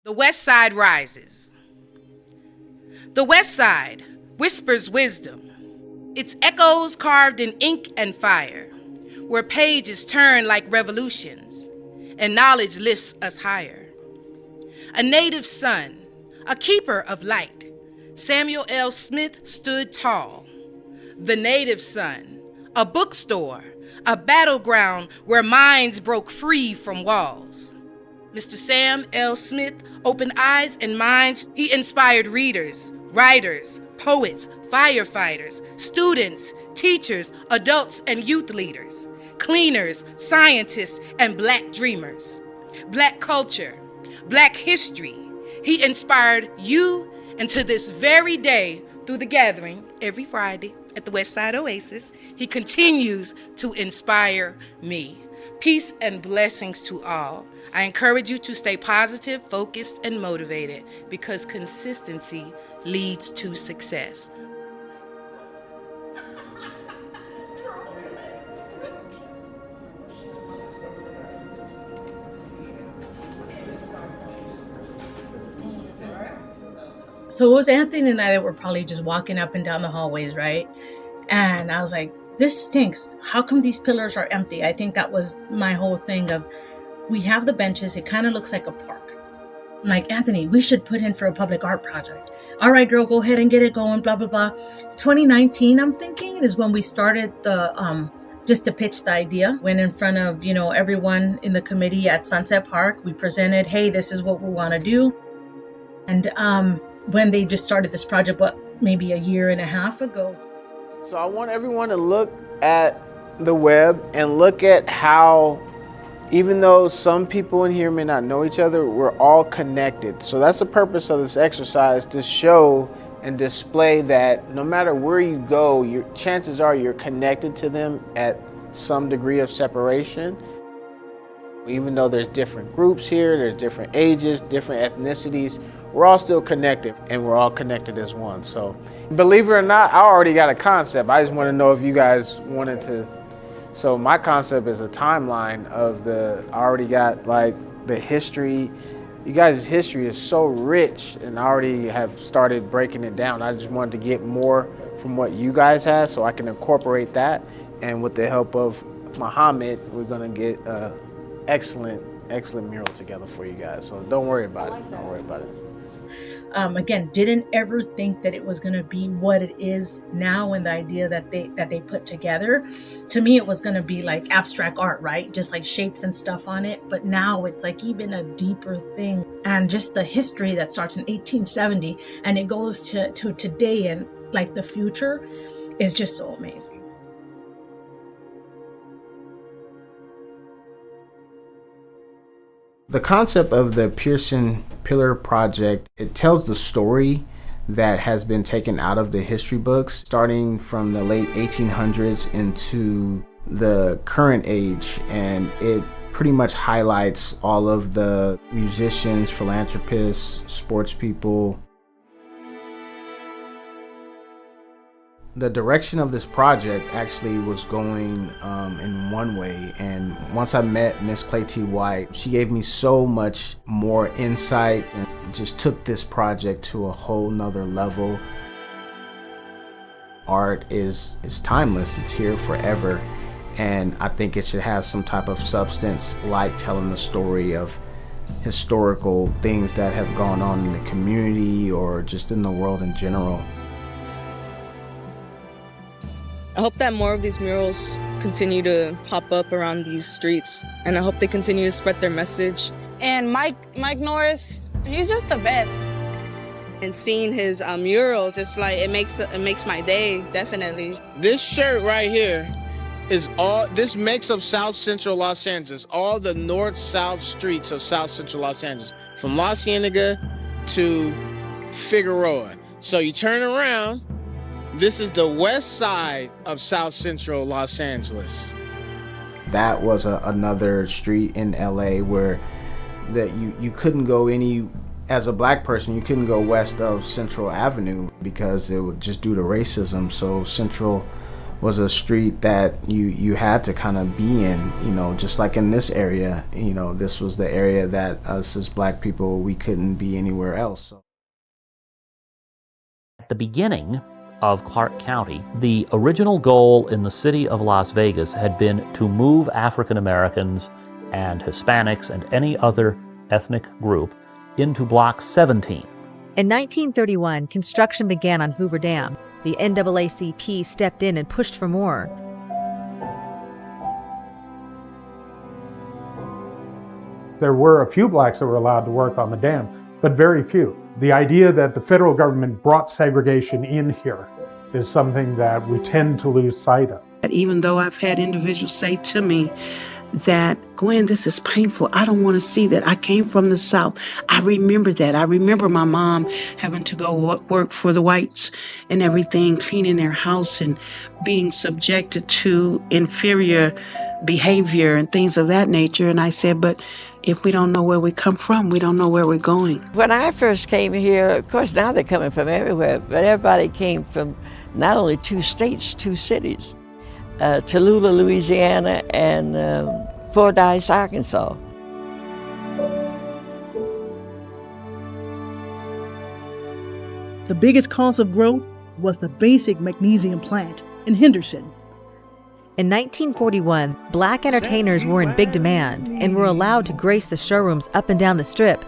The Westside rises. The Westside whispers wisdom, its echoes carved in ink and fire, where pages turn like revolutions and knowledge lifts us higher. A native son, a keeper of light, Samuel L. Smith stood tall. The native son, a bookstore, a battleground where minds broke free from walls. Mr. Sam L. Smith opened eyes and minds. He inspired readers, writers, poets, firefighters, students, teachers, adults, and youth leaders, cleaners, scientists, and Black dreamers. Black culture, Black history. He inspired you, and to this very day, through the gathering every Friday at the Westside Oasis, he continues to inspire me. Peace and blessings to all. I encourage you to stay positive, focused, and motivated because consistency leads to success. So it was Anthony and I that were probably just walking up and down the hallways, right? And I was like, this stinks. How come these pillars are empty? I think that was my whole thing of, we have the benches. It kind of looks like a park. I'm like, Anthony, we should put in for a public art project. All right, girl, go ahead and get it going, blah, blah, blah. 2019, I'm thinking, is when we started the, just to pitch the idea. Went in front of, everyone in the committee at Sunset Park. We presented, hey, this is what we want to do. And when they just started this project, maybe a year and a half ago. So I want everyone to look at the web and look at how, even though some people in here may not know each other, we're all connected. So that's the purpose of this exercise, to show and display that no matter where you go, your chances are you're connected to them at some degree of separation. Even though there's different groups here, there's different ages, different ethnicities, we're all still connected, and we're all connected as one. So believe it or not, I already got a concept. I just want to know if you guys wanted to. So my concept is a timeline of I already got like the history. You guys' history is so rich, and I already have started breaking it down. I just wanted to get more from what you guys have so I can incorporate that. And with the help of Muhammad, we're gonna get excellent mural together for you guys. So don't worry about it. Don't worry about it. Again, didn't ever think that it was going to be what it is now, and the idea that they put together. To me, it was going to be like abstract art, right? Just like shapes and stuff on it. But now it's like even a deeper thing, and just the history that starts in 1870 and it goes to today, and like the future is just so amazing. The concept of the Pearson Pillar project, it tells the story that has been taken out of the history books, starting from the late 1800s into the current age, and it pretty much highlights all of the musicians, philanthropists, sports people. The direction of this project actually was going in one way, and once I met Miss Clay T. White, she gave me so much more insight and just took this project to a whole nother level. Art is timeless, it's here forever, and I think it should have some type of substance, like telling the story of historical things that have gone on in the community or just in the world in general. I hope that more of these murals continue to pop up around these streets, and I hope they continue to spread their message. And Mike Norris, he's just the best. And seeing his murals, it's like it makes my day, definitely. This shirt right here is this makes of South Central Los Angeles, all the north-south streets of South Central Los Angeles, from La Cienega to Figueroa. So you turn around. This is the west side of South Central Los Angeles. That was another street in LA where that you couldn't go as a black person, you couldn't go west of Central Avenue because it was just due to racism. So Central was a street that you had to kind of be in, just like in this area. This was the area that us as Black people, we couldn't be anywhere else. So. At the beginning of Clark County, the original goal in the city of Las Vegas had been to move African Americans and Hispanics and any other ethnic group into Block 17. In 1931, construction began on Hoover Dam. The NAACP stepped in and pushed for more. There were a few blacks that were allowed to work on the dam, but very few. The idea that the federal government brought segregation in here is something that we tend to lose sight of. Even though I've had individuals say to me that, Gwen, this is painful. I don't want to see that. I came from the South. I remember that. I remember my mom having to go work for the whites and everything, cleaning their house and being subjected to inferior behavior and things of that nature. And I said, but if we don't know where we come from, we don't know where we're going. When I first came here, of course, now they're coming from everywhere, but everybody came from not only 2 states, 2 cities. Tallulah, Louisiana, and Fordyce, Arkansas. The biggest cause of growth was the basic magnesium plant in Henderson. In 1941, Black entertainers were in big demand and were allowed to grace the showrooms up and down the Strip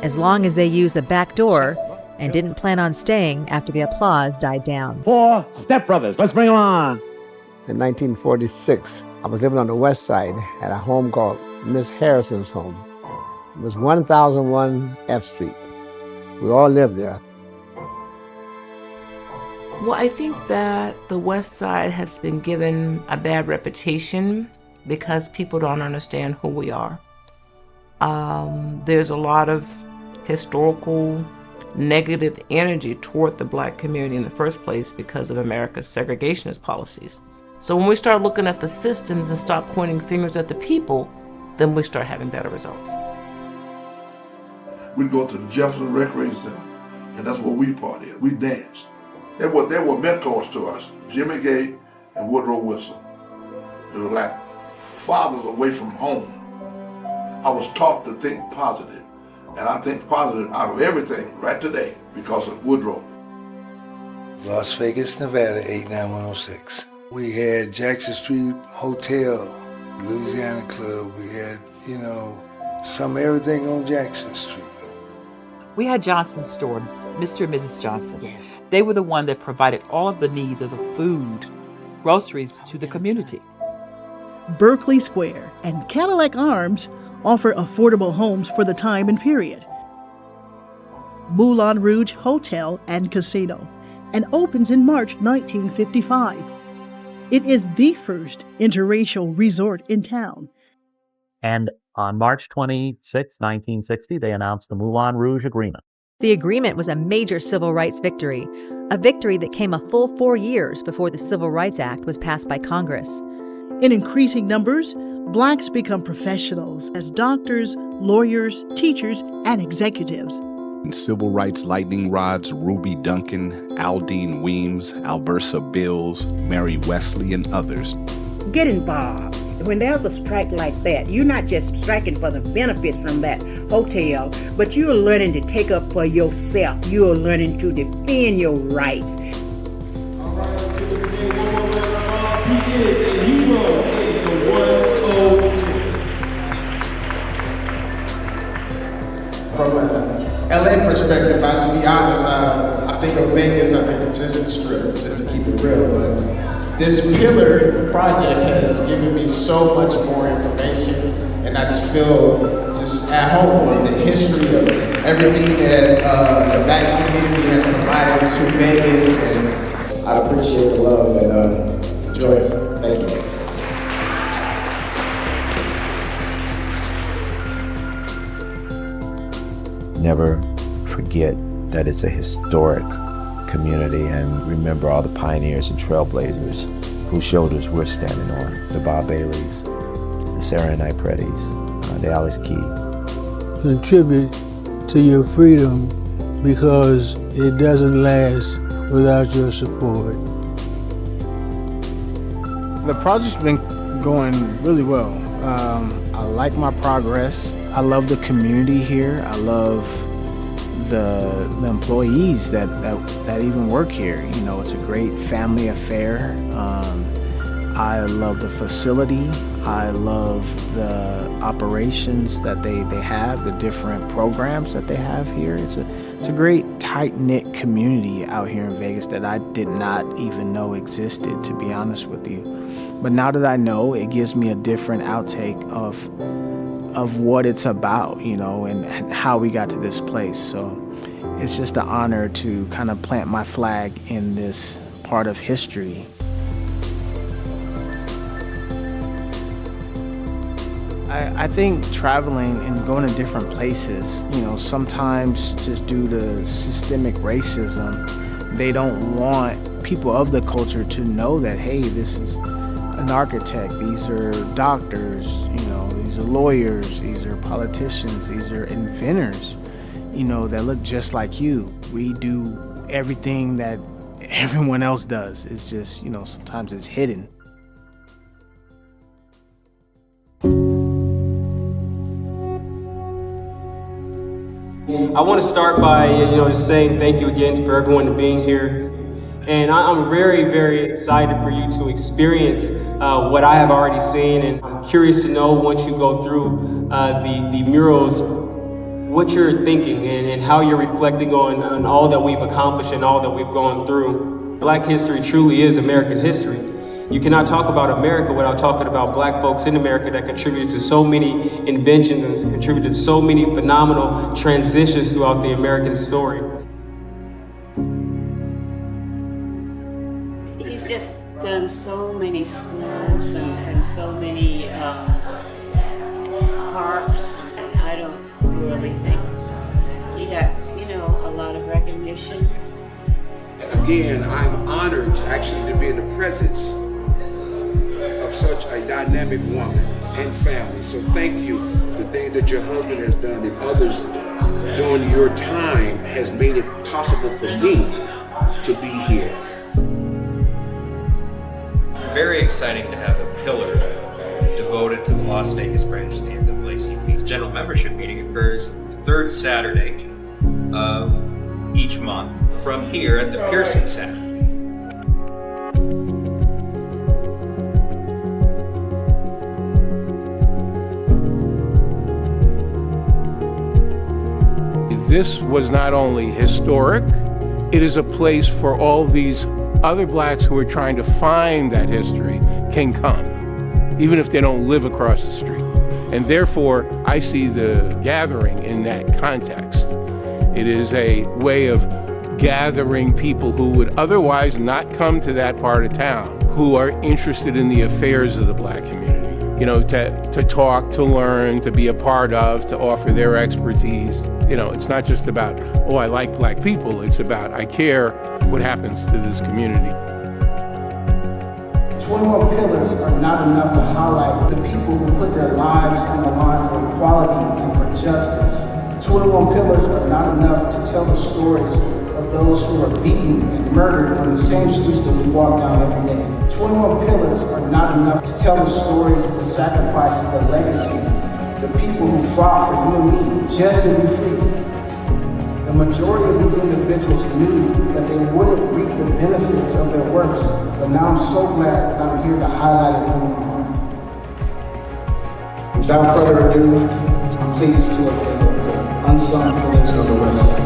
as long as they used the back door and didn't plan on staying after the applause died down. 4 stepbrothers, let's bring them on. In 1946, I was living on the Westside at a home called Miss Harrison's home. It was 1001 F Street. We all lived there. Well, I think that the Westside has been given a bad reputation because people don't understand who we are. There's a lot of historical negative energy toward the Black community in the first place because of America's segregationist policies. So when we start looking at the systems and stop pointing fingers at the people, then we start having better results. We'd go to the Jefferson Recreation Center, and that's where we partied. We danced. They were mentors to us, Jimmy Gay and Woodrow Wilson. They were like fathers away from home. I was taught to think positive, and I think positive out of everything right today because of Woodrow. Las Vegas, Nevada, 89106. We had Jackson Street Hotel, Louisiana Club. We had, some everything on Jackson Street. We had Johnson's store, Mr. and Mrs. Johnson. Yes. They were the one that provided all of the needs of the food, groceries to the community. Berkeley Square and Cadillac Arms offer affordable homes for the time and period. Moulin Rouge Hotel and Casino, and opens in March 1955. It is the first interracial resort in town. And on March 26, 1960, they announced the Moulin Rouge Agreement. The agreement was a major civil rights victory, a victory that came a full 4 years before the Civil Rights Act was passed by Congress. In increasing numbers, Blacks become professionals as doctors, lawyers, teachers, and executives. Civil rights lightning rods Ruby Duncan, Aldine Weems, Alversa Bills, Mary Wesley, and others. Get involved. When there's a strike like that, you're not just striking for the benefits from that hotel, but you're learning to take up for yourself. You're learning to defend your rights. All right, to this day, one more round of applause. He is a hero in the 106. From an LA perspective, I to be honest, I think of Vegas, I think it's just a strip, just to keep it real, but this Pillar project has given me so much more information, and I just feel just at home with the history of everything that the Black community has provided to Vegas, and I appreciate the love and enjoy it. Thank you. Never forget that it's a historic community and remember all the pioneers and trailblazers whose shoulders we're standing on. The Bob Baileys, the Sarah and I Prettys, the Alice Key. Contribute to your freedom because it doesn't last without your support. The project's been going really well. I like my progress. I love the community here. I love the employees that even work here. You know, it's a great family affair. I love the facility. I love the operations that they have, the different programs that they have here. It's a great tight-knit community out here in Vegas that I did not even know existed, to be honest with you. But now that I know, it gives me a different outtake of what it's about, you know, and how we got to this place. So it's just an honor to kind of plant my flag in this part of history. I think traveling and going to different places, you know, sometimes just due to systemic racism, they don't want people of the culture to know that, hey, this is an architect, these are doctors, you know, these are lawyers, these are politicians, these are inventors, you know, that look just like you. We do everything that everyone else does. It's just, you know, sometimes it's hidden. I want to start by, just saying thank you again for everyone being here. And I'm very, very excited for you to experience what I have already seen. And I'm curious to know, once you go through the murals, what you're thinking and how you're reflecting on all that we've accomplished and all that we've gone through. Black history truly is American history. You cannot talk about America without talking about Black folks in America that contributed to so many inventions and contributed to so many phenomenal transitions throughout the American story. He's just done so many schools and so many parks. I don't really think he got, a lot of recognition. Again, I'm honored actually to be in the presence of such a dynamic woman and family. So thank you. The things that your husband has done and others during your time has made it possible for me to be here. Very exciting to have a pillar devoted to the Las Vegas branch of the NAACP. The general membership meeting occurs the third Saturday of each month from here at the Pearson Center. This was not only historic, it is a place for all these other blacks who are trying to find that history can come, even if they don't live across the street. And therefore, I see the gathering in that context. It is a way of gathering people who would otherwise not come to that part of town, who are interested in the affairs of the Black community. To talk, to learn, to be a part of, to offer their expertise. It's not just about, oh, I like Black people. It's about, I care what happens to this community. 21 pillars are not enough to highlight the people who put their lives on the line for equality and for justice. 21 pillars are not enough to tell the stories of those who are beaten and murdered on the same streets that we walk down every day. 21 pillars are not enough to tell the stories, the sacrifices, the legacies, the people who fought for you and me just to be free. The majority of these individuals knew that they wouldn't reap the benefits of their works, but now I'm so glad that I'm here to highlight it through my art. Without further ado, I'm pleased to unveil the Unsung Pillars of the Westside.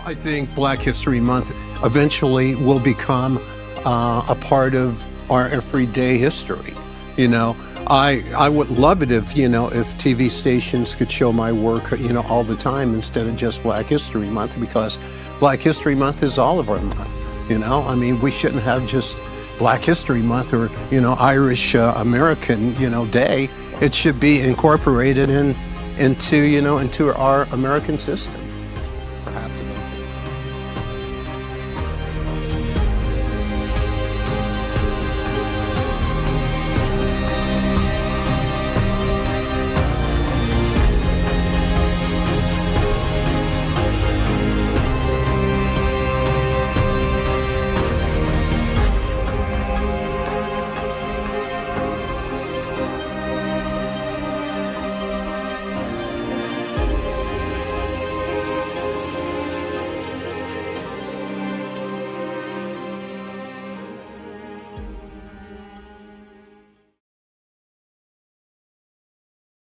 I think Black History Month eventually will become a part of our everyday history. You know, I would love it if, you know, if TV stations could show my work, you know, all the time instead of just Black History Month, because Black History Month is all of our month. You know, I mean, we shouldn't have just Black History Month or, you know, Irish American, you know, Day. It should be incorporated into, you know, into our American system.